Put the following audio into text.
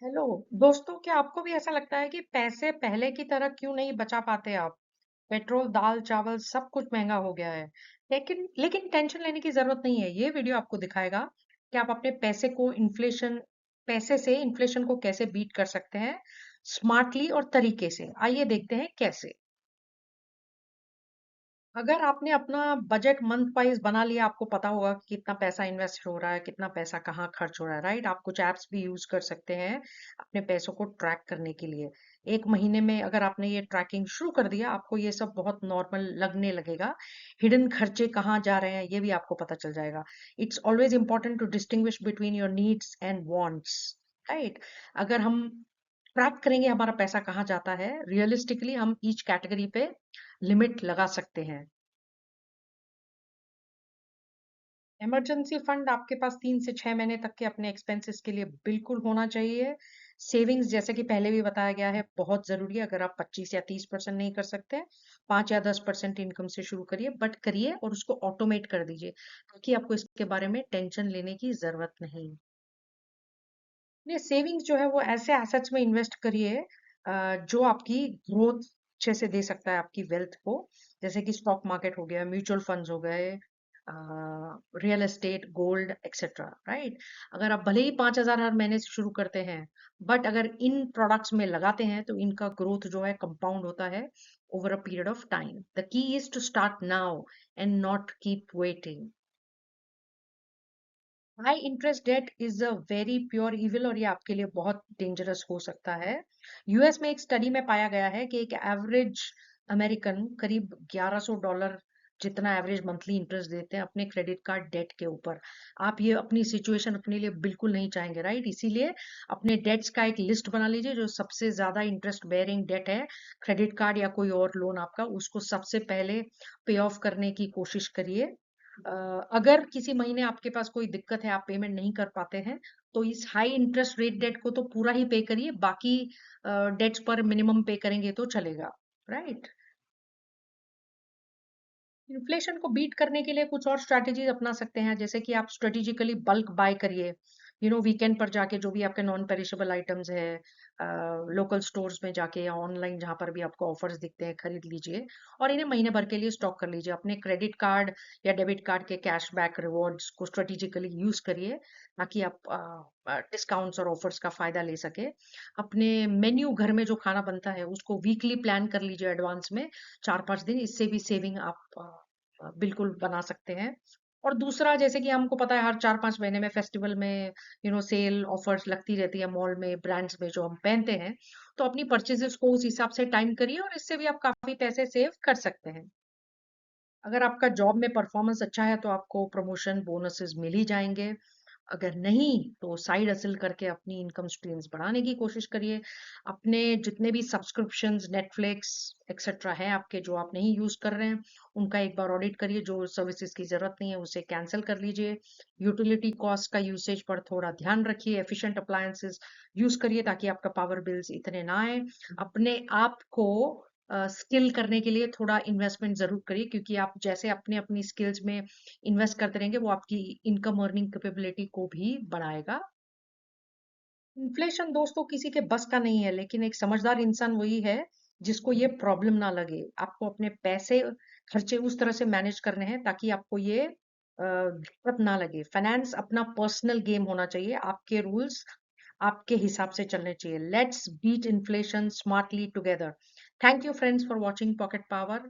Hello दोस्तों, क्या आपको भी ऐसा लगता है कि पैसे पहले की तरह क्यों नहीं बचा पाते आप? पेट्रोल, दाल, चावल सब कुछ महंगा हो गया है। लेकिन लेकिन टेंशन लेने की जरूरत नहीं है। ये वीडियो आपको दिखाएगा कि आप अपने पैसे से इन्फ्लेशन को कैसे बीट कर सकते हैं, स्मार्टली और तरीके से। आइए देखते हैं कैसे। अगर आपने अपना बजट मंथ वाइज बना लिया, आपको पता होगा कि कितना पैसा इन्वेस्ट हो रहा है, कितना पैसा कहाँ खर्च हो रहा है, राइट? आप कुछ ऐप्स भी यूज कर सकते हैं अपने पैसों को ट्रैक करने के लिए। एक महीने में अगर आपने ये ट्रैकिंग शुरू कर दिया, आपको ये सब बहुत नॉर्मल लगने लगेगा। हिडन खर्चे कहाँ जा रहे हैं, ये भी आपको पता चल जाएगा। It's always important to distinguish between your needs and wants, right? अगर हम ट्रैक करेंगे हमारा पैसा कहाँ जाता है, रियलिस्टिकली हम ईच कैटेगरी पे लिमिट लगा सकते हैं। इमरजेंसी फंड आपके पास 3 से 6 महीने तक के अपने एक्सपेंसेस के लिए बिल्कुल होना चाहिए। सेविंग्स जैसे कि पहले भी बताया गया है बहुत जरूरी है। अगर आप 25 या 30% नहीं कर सकते, 5 या 10% इनकम से शुरू करिए, बट करिए और उसको ऑटोमेट कर दीजिए ताकि आपको इसके बारे में टेंशन लेने की जरूरत नहीं। ये सेविंग्स जो है वो ऐसे एसेट्स में इन्वेस्ट करिए जो आपकी ग्रोथ अच्छे से दे सकता है आपकी वेल्थ को। जैसे कि स्टॉक मार्केट हो गया, म्यूचुअल फंड्स हो गए, real estate, gold etcetera, right? अगर आप भले ही 5,000 हर महीने से शुरू करते हैं, बट अगर इन प्रोडक्ट्स में लगाते हैं तो इनका ग्रोथ जो है कंपाउंड होता है over a period of time. The key is to start now and not keep waiting. High interest debt is a very pure evil और ये आपके लिए बहुत डेंजरस हो सकता है। यूएस में एक स्टडी में पाया गया है कि एक एवरेज अमेरिकन करीब $1100 जितना एवरेज मंथली इंटरेस्ट देते हैं अपने क्रेडिट कार्ड डेट के ऊपर। आप ये अपनी सिचुएशन अपने लिए बिल्कुल नहीं चाहेंगे, राइट? इसीलिए अपने डेट्स का एक लिस्ट बना लीजिए। जो सबसे ज्यादा इंटरेस्ट बेयरिंग डेट है, क्रेडिट कार्ड या कोई और लोन आपका, उसको सबसे पहले पे ऑफ करने की कोशिश करिए। अ, अगर किसी महीने आपके पास कोई दिक्कत है, आप पेमेंट नहीं कर पाते हैं, तो इस हाई इंटरेस्ट रेट डेट को तो पूरा ही पे करिए। बाकी डेट्स पर मिनिमम पे करेंगे तो चलेगा, राइट? इन्फ्लेशन को बीट करने के लिए कुछ और स्ट्रैटेजीज अपना सकते हैं, जैसे कि आप स्ट्रेटेजिकली बल्क बाय करिए। वीकेंड पर जाके जो भी आपके नॉन पेरिशेबल आइटम्स है, लोकल स्टोर्स में जाके या ऑनलाइन जहां पर भी आपको ऑफर्स दिखते हैं, खरीद लीजिए और इन्हें महीने भर के लिए स्टॉक कर लीजिए। अपने क्रेडिट कार्ड या डेबिट कार्ड के कैशबैक रिवॉर्ड्स को स्ट्रेटेजिकली यूज करिए ताकि आप डिस्काउंट्स और ऑफर्स का फायदा ले सके। अपने मेन्यू घर में जो खाना बनता है उसको वीकली प्लान कर लीजिए एडवांस में, 4-5 दिन। इससे भी सेविंग आप बिल्कुल बना सकते हैं। और दूसरा, जैसे कि हमको पता है हर 4-5 महीने में फेस्टिवल में सेल ऑफर्स लगती रहती है मॉल में, ब्रांड्स में जो हम पहनते हैं। तो अपनी परचेजेस को उस हिसाब से टाइम करिए और इससे भी आप काफी पैसे सेव कर सकते हैं। अगर आपका जॉब में परफॉर्मेंस अच्छा है तो आपको प्रमोशन बोनसेस मिल ही जाएंगे। अगर नहीं तो साइड हसल करके अपनी इनकम स्ट्रीम्स बढ़ाने की कोशिश करिए। अपने जितने भी सब्सक्रिप्शंस, नेटफ्लिक्स एक्सेट्रा है आपके जो आप नहीं यूज कर रहे हैं, उनका एक बार ऑडिट करिए। जो सर्विसेज की जरूरत नहीं है उसे कैंसिल कर लीजिए। यूटिलिटी कॉस्ट का यूसेज पर थोड़ा ध्यान रखिए। एफिशिएंट अप्लायंसेस यूज करिए ताकि आपका पावर बिल्स इतने ना आए। अपने आप को स्किल करने के लिए थोड़ा इन्वेस्टमेंट जरूर करिए, क्योंकि आप जैसे अपने अपनी स्किल्स में इन्वेस्ट करते रहेंगे वो आपकी इनकम अर्निंग कैपेबिलिटी को भी बढ़ाएगा। इन्फ्लेशन दोस्तों किसी के बस का नहीं है, लेकिन एक समझदार इंसान वही है जिसको ये प्रॉब्लम ना लगे। आपको अपने पैसे खर्चे उस तरह से मैनेज करने हैं ताकि आपको ये दिक्कत ना लगे। फाइनेंस अपना पर्सनल गेम होना चाहिए। आपके रूल्स आपके हिसाब से चलने चाहिए। Let's beat inflation smartly together. Thank you friends for watching pocket power.